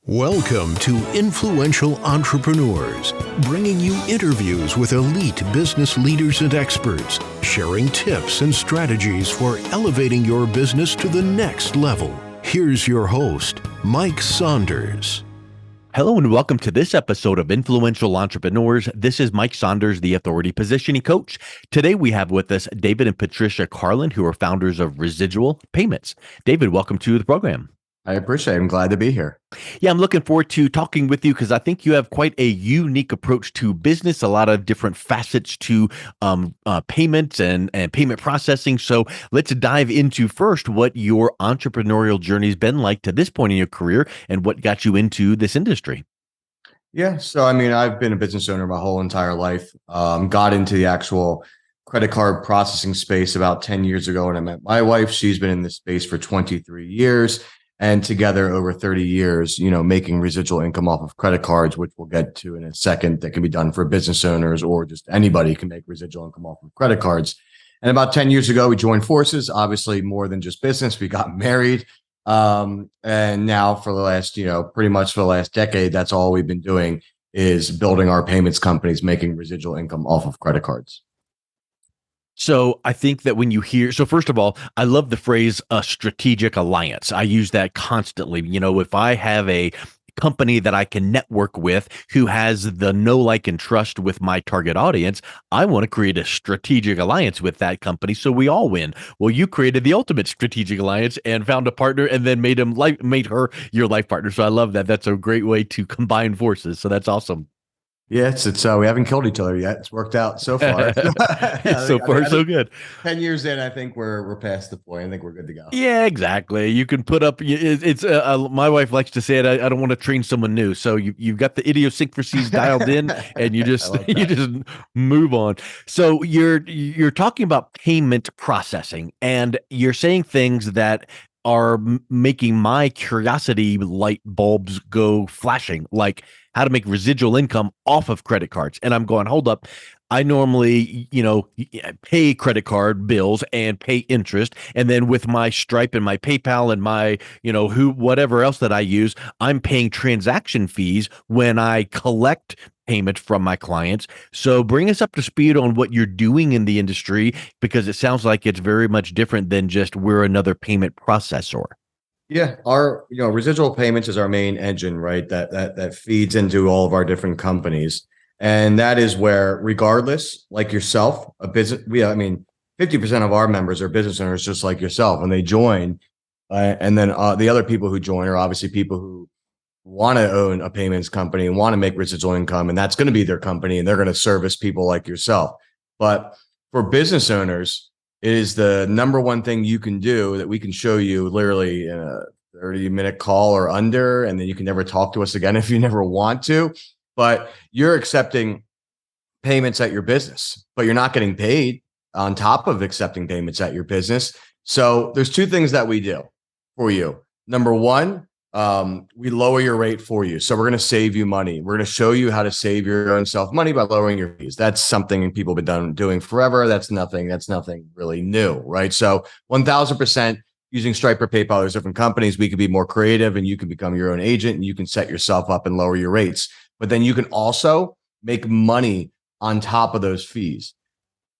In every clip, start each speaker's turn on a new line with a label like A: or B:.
A: Welcome to Influential Entrepreneurs, bringing you interviews with elite business leaders and experts, sharing tips and strategies for elevating your business to the next level. Here's your host, Mike Saunders.
B: Hello and welcome to this episode of Influential Entrepreneurs. This is Mike Saunders, the Authority Positioning Coach. Today we have with us David and Patricia Carlin, who are founders of Residual Payments. David, welcome to the program.
C: I appreciate it. I'm glad to be here.
B: Yeah, I'm looking forward to talking with you because I think you have quite a unique approach to business, a lot of different facets to payments and payment processing. So let's dive into first what your entrepreneurial journey's been like to this point in your career and what got you into this industry.
C: Yeah. So, I've been a business owner my whole entire life. Got into the actual credit card processing space about 10 years ago when I met my wife. She's been in this space for 23 years. And together over 30 years, making residual income off of credit cards, which we'll get to in a second, that can be done for business owners or just anybody can make residual income off of credit cards. And about 10 years ago, we joined forces, obviously more than just business. We got married. And now for the last, pretty much for the last decade, that's all we've been doing is building our payments companies, making residual income off of credit cards.
B: So I think that when you hear, so first of all, I love the phrase a strategic alliance. I use that constantly. If I have a company that I can network with who has the know, like, and trust with my target audience, I want to create a strategic alliance with that company so we all win. Well, you created the ultimate strategic alliance and found a partner and then made her your life partner. So I love that. That's a great way to combine forces. So that's awesome.
C: Yeah, it's we haven't killed each other yet. It's worked out so far.
B: So good.
C: 10 years in, I think we're past the point. I think we're good to go.
B: Yeah, exactly. You can put up. It's my wife likes to say it. I don't want to train someone new. So you've got the idiosyncrasies dialed in, and you just move on. So you're talking about payment processing, and you're saying things that are making my curiosity light bulbs go flashing, like how to make residual income off of credit cards. And I'm going, hold up. I normally, pay credit card bills and pay interest. And then with my Stripe and my PayPal and my, whatever else that I use, I'm paying transaction fees when I collect payment from my clients. So bring us up to speed on what you're doing in the industry, because it sounds like it's very much different than just we're another payment processor.
C: Yeah, our residual payments is our main engine, right? That feeds into all of our different companies, and that is where, regardless, like yourself, a business, 50% of our members are business owners, just like yourself, and they join, and then the other people who join are obviously people who want to own a payments company and want to make residual income, and that's going to be their company, and they're going to service people like yourself. But for business owners, it is the number one thing you can do that we can show you literally in a 30-minute call or under, and then you can never talk to us again if you never want to. But you're accepting payments at your business, but you're not getting paid on top of accepting payments at your business. So there's two things that we do for you. Number one, we lower your rate for you. So we're going to save you money. We're going to show you how to save your own self money by lowering your fees. That's something people have been doing forever. That's nothing really new, right? So 1000% using Stripe or PayPal, there's different companies. We could be more creative and you can become your own agent and you can set yourself up and lower your rates. But then you can also make money on top of those fees.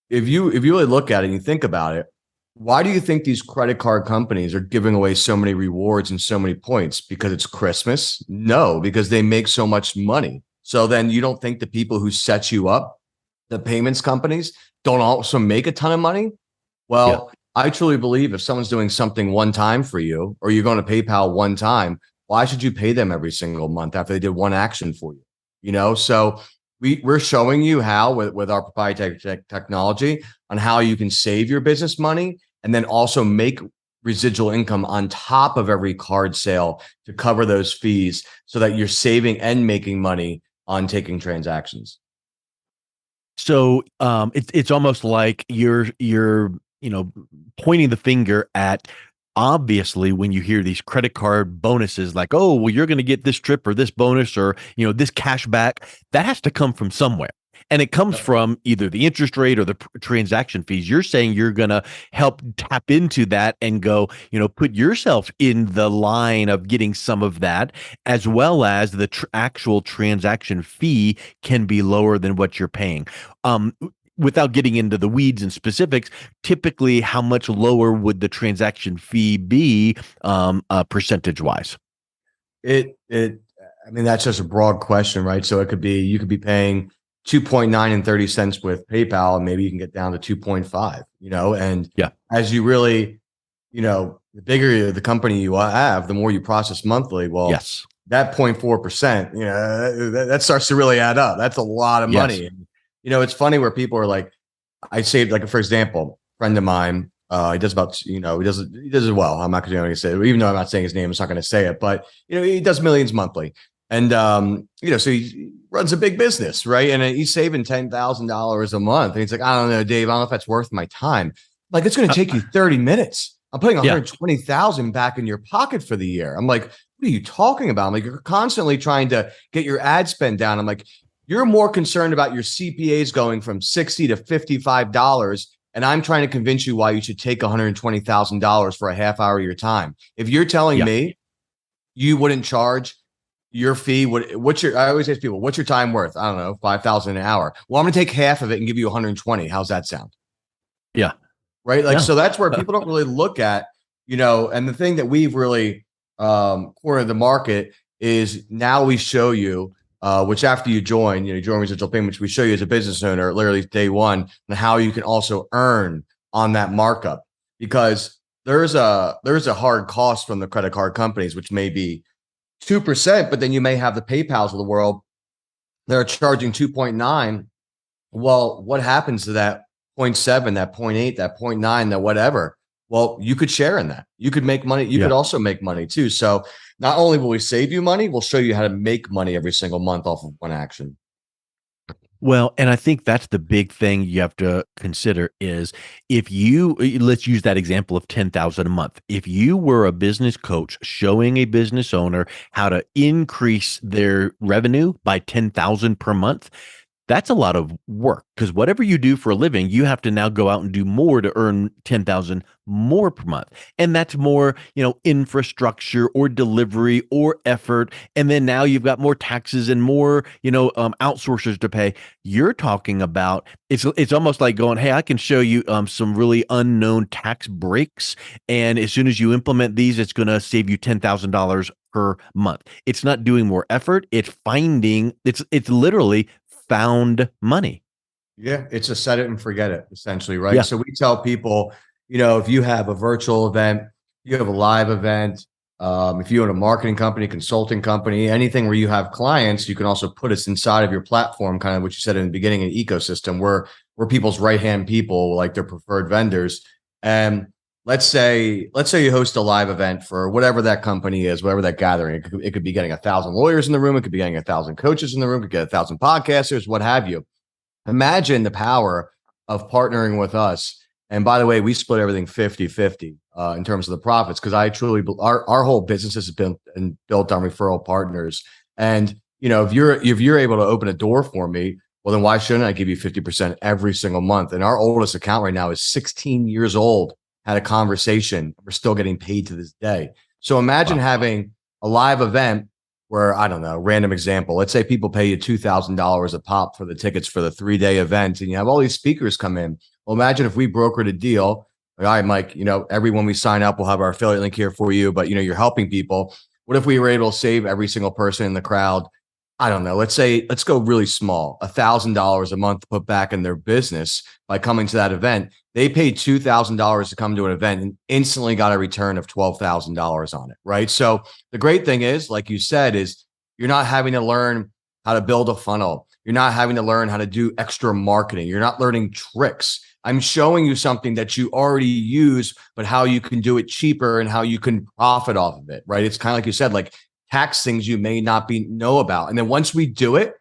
C: If you really look at it and you think about it, why do you think these credit card companies are giving away so many rewards and so many points? Because it's Christmas? No, because they make so much money. So then you don't think the people who set you up, the payments companies, don't also make a ton of money? Well, yeah. I truly believe if someone's doing something one time for you, or you're going to PayPal one time, why should you pay them every single month after they did one action for you? So we're showing you how with our proprietary technology on how you can save your business money and then also make residual income on top of every card sale to cover those fees so that you're saving and making money on taking transactions.
B: So it's almost like you're pointing the finger at, obviously, when you hear these credit card bonuses like, oh, well, you're going to get this trip or this bonus or, this cash back, that has to come from somewhere. And it comes from either the interest rate or the transaction fees. You're saying you're going to help tap into that and go, put yourself in the line of getting some of that, as well as the actual transaction fee can be lower than what you're paying. Without getting into the weeds and specifics, typically how much lower would the transaction fee be percentage wise?
C: I mean, that's just a broad question, right? So you could be paying 2.9 and 30 cents with PayPal, and maybe you can get down to 2.5, and as you really, the bigger the company you have, the more you process monthly. Well,
B: yes,
C: that 0.4%, that starts to really add up. That's a lot of money.
B: Yes.
C: It's funny where people are like, I say, like, for example, a friend of mine, he does about, he does it well. I'm not going to say it, even though I'm not saying his name, I'm not going to say it, but he does millions monthly. And, so he runs a big business, right? And he's saving $10,000 a month. And he's like, I don't know, Dave, I don't know if that's worth my time. Like, it's going to take you 30 minutes. I'm putting 120,000 back in your pocket for the year. I'm like, what are you talking about? I'm like, you're constantly trying to get your ad spend down. I'm like, you're more concerned about your CPAs going from $60 to $55. And I'm trying to convince you why you should take $120,000 for a half hour of your time. If you're telling me you wouldn't charge your fee, I always ask people, what's your time worth? I don't know, 5,000 an hour. Well, I'm going to take half of it and give you 120. How's that sound?
B: Yeah.
C: Right. Like, so that's where people don't really look at, and the thing that we've really cornered the market is now we show you, which after you join Residual Payments, we show you as a business owner, literally day one, and how you can also earn on that markup, because there's a hard cost from the credit card companies, which may be 2%, but then you may have the PayPals of the world that are charging 2.9. Well, what happens to that 0.7, that 0.8, that 0.9, that whatever? Well, you could share in that. You could make money. You could also make money too. So not only will we save you money, we'll show you how to make money every single month off of one action.
B: Well, and I think that's the big thing you have to consider is let's use that example of 10,000 a month. If you were a business coach showing a business owner how to increase their revenue by 10,000 per month, that's a lot of work, because whatever you do for a living, you have to now go out and do more to earn 10,000 more per month. And that's more, infrastructure or delivery or effort. And then now you've got more taxes and more, outsourcers to pay. You're talking about, it's almost like going, hey, I can show you some really unknown tax breaks. And as soon as you implement these, it's going to save you $10,000 per month. It's not doing more effort. It's literally found money.
C: Yeah, it's a set it and forget it, essentially, right? Yeah. So we tell people, if you have a virtual event, you have a live event, if you own a marketing company, consulting company, anything where you have clients, you can also put us inside of your platform, kind of what you said in the beginning, an ecosystem where we're people's right-hand people, like their preferred vendors. And let's say you host a live event for whatever that company is, whatever that gathering. It could be getting 1,000 lawyers in the room. It could be getting 1,000 coaches in the room. It could get 1,000 podcasters, what have you. Imagine the power of partnering with us. And by the way, we split everything 50-50 in terms of the profits, because I truly, our whole business has been built on referral partners. And, if you're able to open a door for me, well, then why shouldn't I give you 50% every single month? And our oldest account right now is 16 years old. Had a conversation. We're still getting paid to this day. So imagine having a live event where, I don't know, random example. Let's say people pay you $2,000 a pop for the tickets for the 3-day event, and you have all these speakers come in. Well, imagine if we brokered a deal. Like, all right, Mike, everyone we sign up, we'll have our affiliate link here for you, but you're helping people. What if we were able to save every single person in the crowd? I don't know. Let's go really small, $1,000 a month to put back in their business by coming to that event. They paid $2,000 to come to an event and instantly got a return of $12,000 on it. Right. So the great thing is, like you said, is you're not having to learn how to build a funnel. You're not having to learn how to do extra marketing. You're not learning tricks. I'm showing you something that you already use, but how you can do it cheaper and how you can profit off of it. Right. It's kind of like you said, like tax things you may not know about. And then once we do it,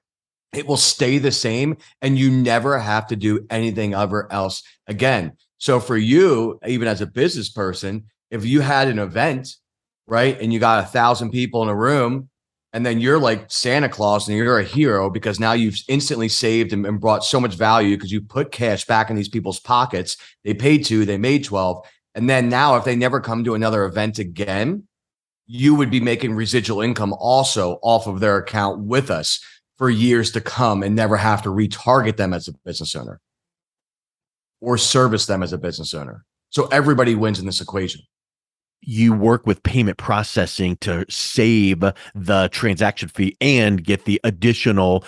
C: it will stay the same and you never have to do anything ever else again. So for you, even as a business person, if you had an event, right, and you got 1,000 people in a room, And then you're like Santa Claus and you're a hero because now you've instantly saved and brought so much value because you put cash back in these people's pockets. They paid 2, they made 12. And then now if they never come to another event again, you would be making residual income also off of their account with us for years to come and never have to retarget them as a business owner or service them as a business owner. So everybody wins in this equation.
B: You work with payment processing to save the transaction fee and get the additional,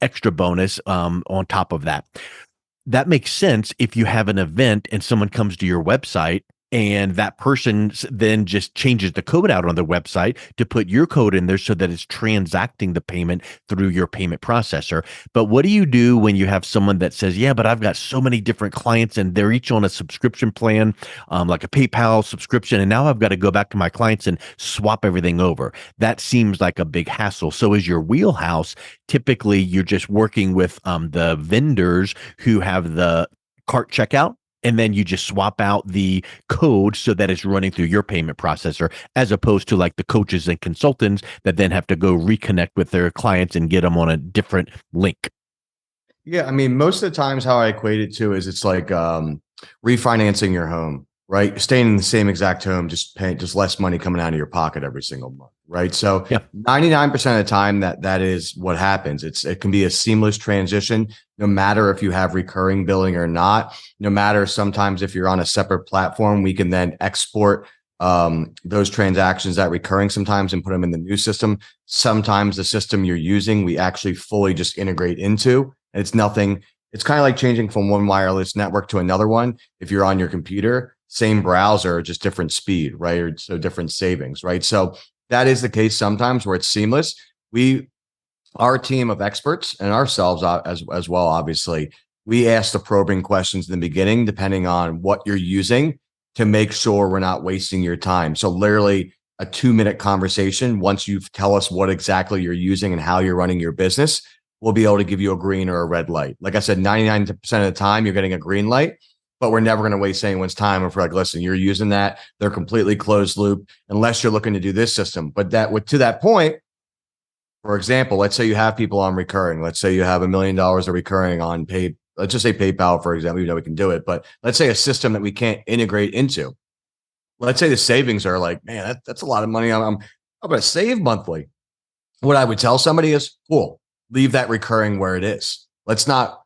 B: extra bonus on top of that. That makes sense if you have an event and someone comes to your website and that person then just changes the code out on their website to put your code in there so that it's transacting the payment through your payment processor. But what do you do when you have someone that says, yeah, but I've got so many different clients and they're each on a subscription plan, like a PayPal subscription, and now I've got to go back to my clients and swap everything over? That seems like a big hassle. So is your wheelhouse typically you're just working with the vendors who have the cart checkout, and then you just swap out the code so that it's running through your payment processor, as opposed to like the coaches and consultants that then have to go reconnect with their clients and get them on a different link?
C: Yeah, I mean, most of the times how I equate it to is it's like refinancing your home, right? Staying in the same exact home, just paying just less money coming out of your pocket every single month, right? So 99% of the time that is what happens. It can be a seamless transition, no matter if you have recurring billing or not. No matter sometimes if you're on a separate platform, we can then export those transactions that recurring sometimes and put them in the new system. Sometimes the system you're using, we actually fully just integrate into. It's nothing. It's kind of like changing from one wireless network to another one. If you're on your computer, same browser, just different speed, right? Or so different savings, right? So that is the case sometimes where it's seamless. Our team of experts and ourselves as well, obviously, we ask the probing questions in the beginning, depending on what you're using, to make sure we're not wasting your time. So literally a 2-minute conversation. Once you tell us what exactly you're using and how you're running your business, we'll be able to give you a green or a red light. Like I said, 99% of the time you're getting a green light, but we're never going to waste anyone's time if we're like, listen, you're using that. They're completely closed loop unless you're looking to do this system. But to that point, for example, let's say you have people on recurring. Let's say you have $1 million of recurring on pay. Let's just say PayPal, for example, even though we can do it, but let's say a system that we can't integrate into. Let's say the savings are like, man, that's a lot of money. I'm going to save monthly. What I would tell somebody is, cool, leave that recurring where it is. Let's not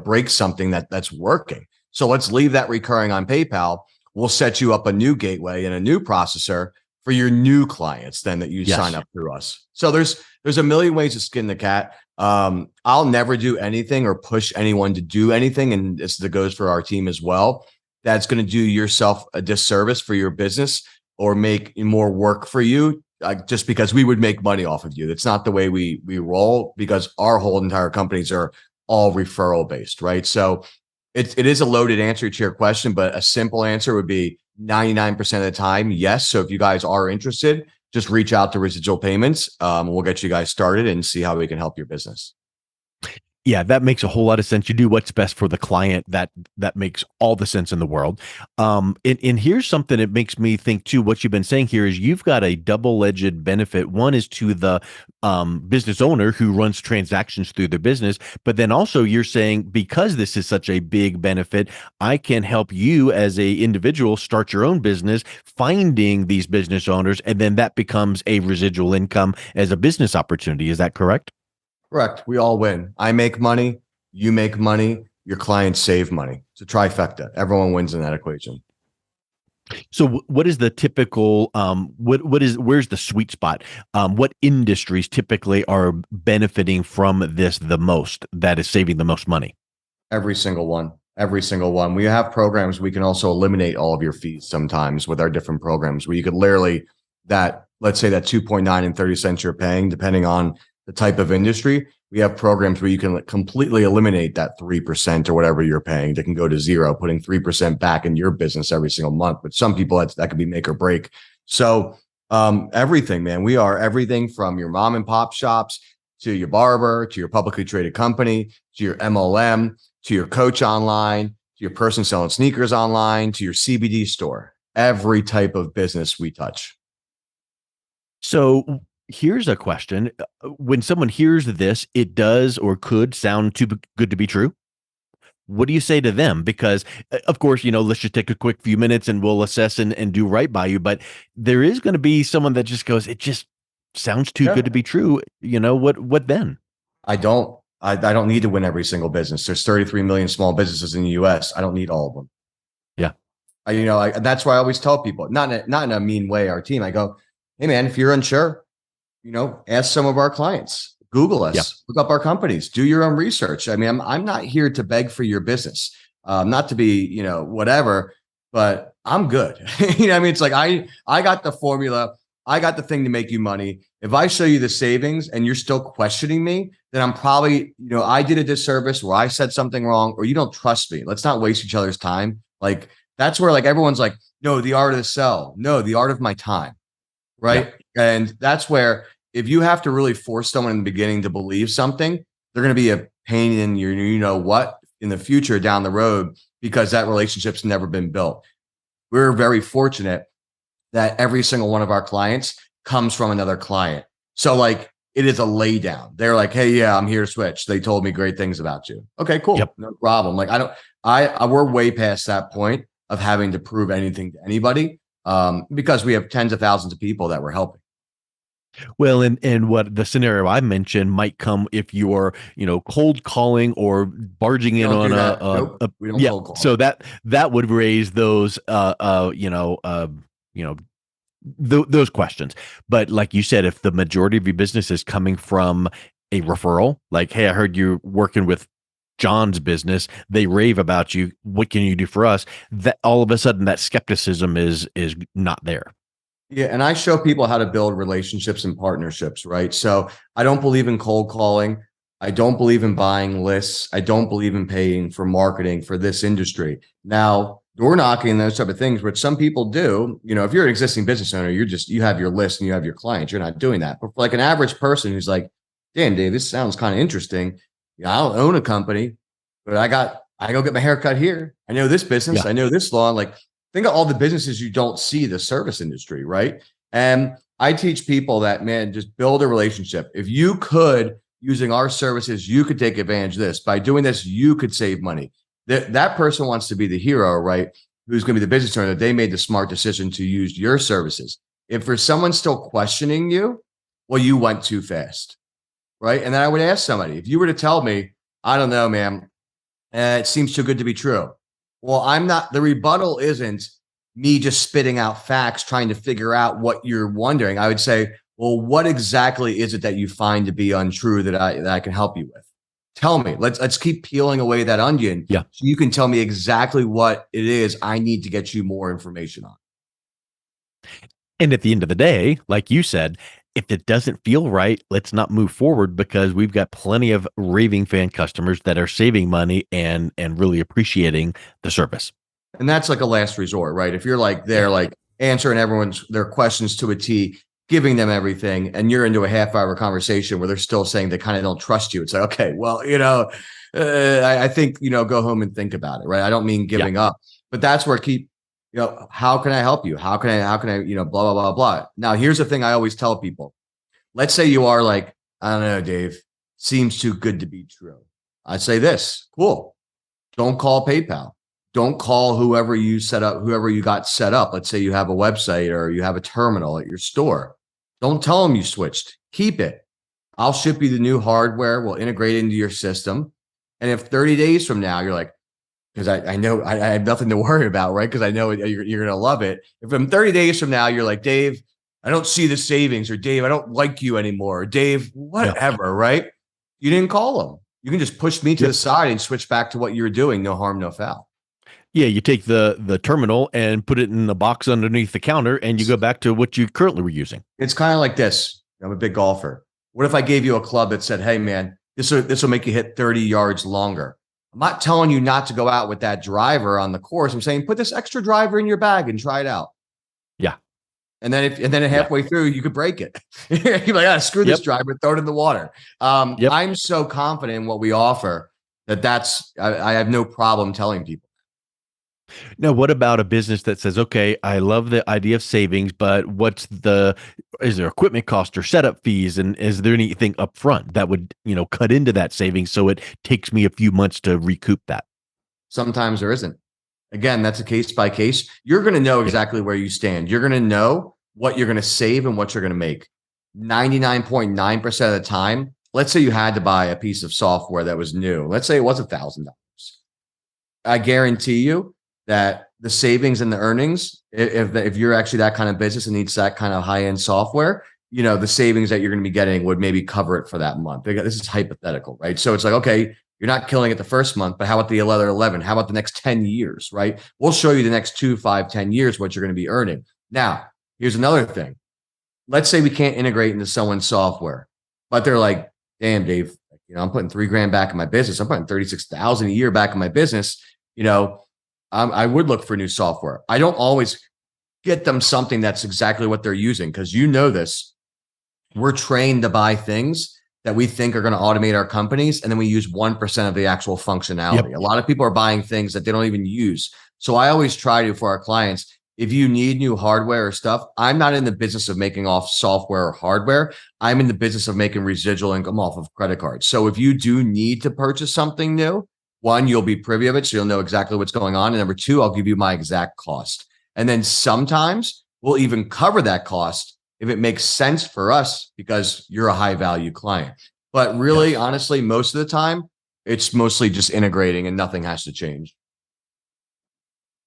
C: break something that's working. So let's leave that recurring on PayPal. We'll set you up a new gateway and a new processor for your new clients then that you sign up through us. So there's a million ways to skin the cat. I'll never do anything or push anyone to do anything. And this goes for our team as well. That's going to do yourself a disservice for your business or make more work for you, just because we would make money off of you. That's not the way we roll, because our whole entire companies are all referral based, right? So it is a loaded answer to your question, but a simple answer would be 99% of the time, yes. So if you guys are interested, just reach out to Residual Payments. We'll get you guys started and see how we can help your business.
B: Yeah, that makes a whole lot of sense. You do what's best for the client. That makes all the sense in the world. And here's something that makes me think too. What you've been saying here is you've got a double-edged benefit. One is to the business owner who runs transactions through their business, but then also you're saying, because this is such a big benefit, I can help you as a individual start your own business, finding these business owners, and then that becomes a residual income as a business opportunity. Is that correct?
C: Correct. We all win. I make money, you make money, your clients save money. It's a trifecta. Everyone wins in that equation.
B: So what is the typical, where's the sweet spot? What industries typically are benefiting from this the most, that is saving the most money?
C: Every single one. Every single one. We have programs. We can also eliminate all of your fees sometimes with our different programs where you could literally let's say that 2.9 and 30 cents you're paying, depending on the type of industry. We have programs where you can completely eliminate that 3% or whatever you're paying. That can go to zero, putting 3% back in your business every single month. But some people that could be make or break. So everything, man. We are everything from your mom and pop shops to your barber, to your publicly traded company, to your MLM, to your coach online, to your person selling sneakers online, to your CBD store. Every type of business we touch.
B: So Here's a question. When someone hears this, it does or could sound too good to be true. What do you say to them? Because, of course, let's just take a quick few minutes and we'll assess and do right by you. But there is going to be someone that just goes, it just sounds too good to be true. What then?
C: I don't. I don't need to win every single business. There's 33 million small businesses in the U.S. I don't need all of them.
B: Yeah.
C: That's why I always tell people, not in a mean way, our team, I go, hey man, if you're unsure, ask some of our clients, Google us, look up our companies, do your own research. I mean, I'm not here to beg for your business, not to be, whatever, but I'm good. I mean, it's like, I got the formula. I got the thing to make you money. If I show you the savings and you're still questioning me, then I'm probably, I did a disservice where I said something wrong, or you don't trust me. Let's not waste each other's time. Like, that's where like everyone's like, no, the art of the sell. No, the art of my time. Right. Yeah. And that's where if you have to really force someone in the beginning to believe something, they're going to be a pain in your, in the future down the road, because that relationship's never been built. We're very fortunate that every single one of our clients comes from another client. So like it is a lay down. They're like, hey, yeah, I'm here to switch. They told me great things about you. Okay, cool. Yep. No problem. Like we're way past that point of having to prove anything to anybody, because we have tens of thousands of people that we're helping.
B: Well, and what the scenario I mentioned might come if you're, cold calling or barging in on
C: we don't cold call.
B: So that would raise those, those questions. But like you said, if the majority of your business is coming from a referral, like, hey, I heard you're working with John's business, they rave about you, what can you do for us? That all of a sudden that skepticism is not there.
C: Yeah. And I show people how to build relationships and partnerships, right? So I don't believe in cold calling. I don't believe in buying lists. I don't believe in paying for marketing for this industry. Now, door knocking, those type of things, which some people do, if you're an existing business owner, you have your list and you have your clients, you're not doing that. But for like an average person who's like, damn, Dave, this sounds kind of interesting. I don't own a company, but I go get my hair cut here. I know this business. Yeah. I know this law. Like, think of all the businesses you don't see, the service industry, right? And I teach people that, man, just build a relationship. If you could, using our services, you could take advantage of this. By doing this, you could save money. That person wants to be the hero, right? Who's going to be the business owner, that they made the smart decision to use your services. If for someone still questioning you, well, you went too fast, right? And then I would ask somebody, if you were to tell me, I don't know, man, it seems too good to be true. Well, the rebuttal isn't me just spitting out facts, trying to figure out what you're wondering. I would say, well, what exactly is it that you find to be untrue that I can help you with? Tell me. Let's keep peeling away that onion.
B: Yeah.
C: So you can tell me exactly what it is I need to get you more information on.
B: And at the end of the day, like you said, if it doesn't feel right, let's not move forward, because we've got plenty of raving fan customers that are saving money and really appreciating the service.
C: And that's like a last resort, right? If you're like like answering their questions to a T, giving them everything, and you're into a half-hour conversation where they're still saying they kind of don't trust you, it's like, okay, well, I think, go home and think about it, right? I don't mean giving up, but that's where how can I help you? How can I, blah, blah, blah, blah. Now, here's the thing I always tell people. Let's say you are like, I don't know, Dave, seems too good to be true. I say this, cool. Don't call PayPal. Don't call whoever you got set up. Let's say you have a website or you have a terminal at your store. Don't tell them you switched. Keep it. I'll ship you the new hardware. We'll integrate it into your system. And if 30 days from now, you're like, because I know I have nothing to worry about, right? Because I know you're going to love it. If from 30 days from now, you're like, Dave, I don't see the savings, or Dave, I don't like you anymore, or Dave, whatever, right? You didn't call them. You can just push me to the side and switch back to what you were doing. No harm, no foul.
B: Yeah, you take the terminal and put it in the box underneath the counter, and you go back to what you currently were using.
C: It's kind of like this. I'm a big golfer. What if I gave you a club that said, hey, man, this will make you hit 30 yards longer? I'm not telling you not to go out with that driver on the course. I'm saying put this extra driver in your bag and try it out.
B: Yeah.
C: And then halfway through, you could break it. You're like, screw this driver, throw it in the water. I'm so confident in what we offer I have no problem telling people.
B: Now, what about a business that says, okay, I love the idea of savings, but is there equipment cost or setup fees? And is there anything upfront that would, cut into that savings so it takes me a few months to recoup that?
C: Sometimes there isn't. Again, that's a case by case. You're going to know
B: Yeah.
C: exactly where you stand. You're going to know what you're going to save and what you're going to make. 99.9% of the time, let's say you had to buy a piece of software that was new. Let's say it was $1,000. I guarantee you that the savings and the earnings, if you're actually that kind of business and needs that kind of high-end software, the savings that you're going to be getting would maybe cover it for that month. This is hypothetical, right? So it's like, okay, you're not killing it the first month, but how about the other 11? How about the next 10 years, right? We'll show you the next 2, 5, 10 years what you're going to be earning. Now, here's another thing. Let's say we can't integrate into someone's software, but they're like, damn, Dave, I'm putting $3,000 back in my business. I'm putting 36,000 a year back in my business. I would look for new software. I don't always get them something that's exactly what they're using because this. We're trained to buy things that we think are going to automate our companies, and then we use 1% of the actual functionality.
B: Yep.
C: A lot of people are buying things that they don't even use. So I always try to, for our clients, if you need new hardware or stuff, I'm not in the business of making off software or hardware. I'm in the business of making residual income off of credit cards. So if you do need to purchase something new, one, you'll be privy of it, so you'll know exactly what's going on. And number two, I'll give you my exact cost. And then sometimes we'll even cover that cost if it makes sense for us because you're a high value client. But really, honestly, most of the time, it's mostly just integrating and nothing has to change.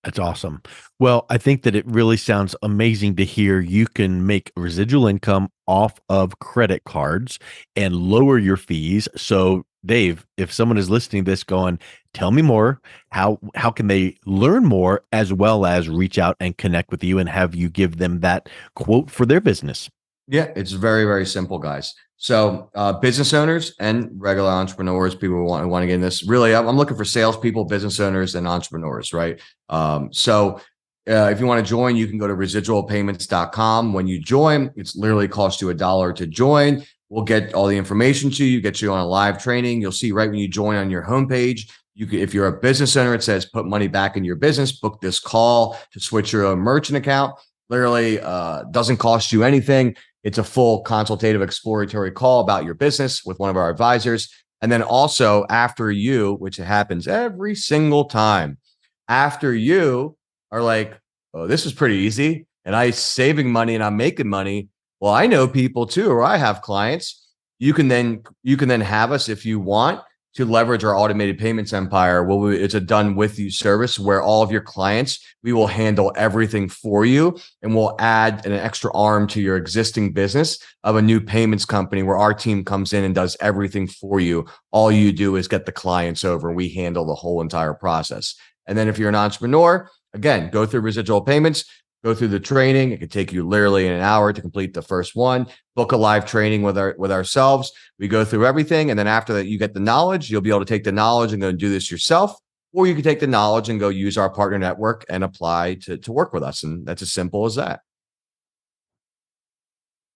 B: That's awesome. Well, I think that it really sounds amazing to hear you can make residual income off of credit cards and lower your fees. So, Dave, if someone is listening to this going, tell me more, how can they learn more as well as reach out and connect with you and have you give them that quote for their business?
C: Yeah, it's very, very simple, guys. So business owners and regular entrepreneurs, people who want to get in this, really, I'm looking for salespeople, business owners, and entrepreneurs, right? If you want to join, you can go to residualpayments.com. When you join, it's literally cost you $1 to join. We'll get all the information to you, get you on a live training. You'll see right when you join on your homepage, if you're a business owner, it says put money back in your business, book this call to switch your own merchant account. Literally doesn't cost you anything. It's a full consultative exploratory call about your business with one of our advisors. And then also after you, which happens every single time, after you are like, oh, this is pretty easy and I'm saving money and I'm making money. Well, I know people too, or I have clients. You can then have us if you want to leverage our automated payments empire. Well, it's a done with you service where all of your clients, we will handle everything for you. And we'll add an extra arm to your existing business of a new payments company where our team comes in and does everything for you. All you do is get the clients over and we handle the whole entire process. And then if you're an entrepreneur, again, go through residual payments, go through the training. It could take you literally an hour to complete the first one. Book a live training with ourselves. We go through everything. And then after that, you get the knowledge. You'll be able to take the knowledge and go do this yourself. Or you can take the knowledge and go use our partner network and apply to work with us. And that's as simple as that.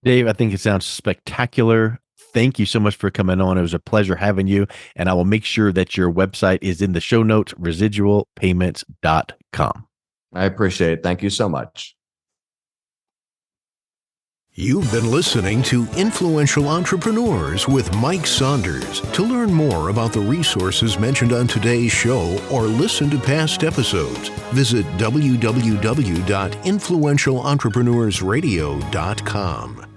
B: Dave, I think it sounds spectacular. Thank you so much for coming on. It was a pleasure having you. And I will make sure that your website is in the show notes, residualpayments.com.
C: I appreciate it. Thank you so much.
A: You've been listening to Influential Entrepreneurs with Mike Saunders. To learn more about the resources mentioned on today's show or listen to past episodes, visit www.influentialentrepreneursradio.com.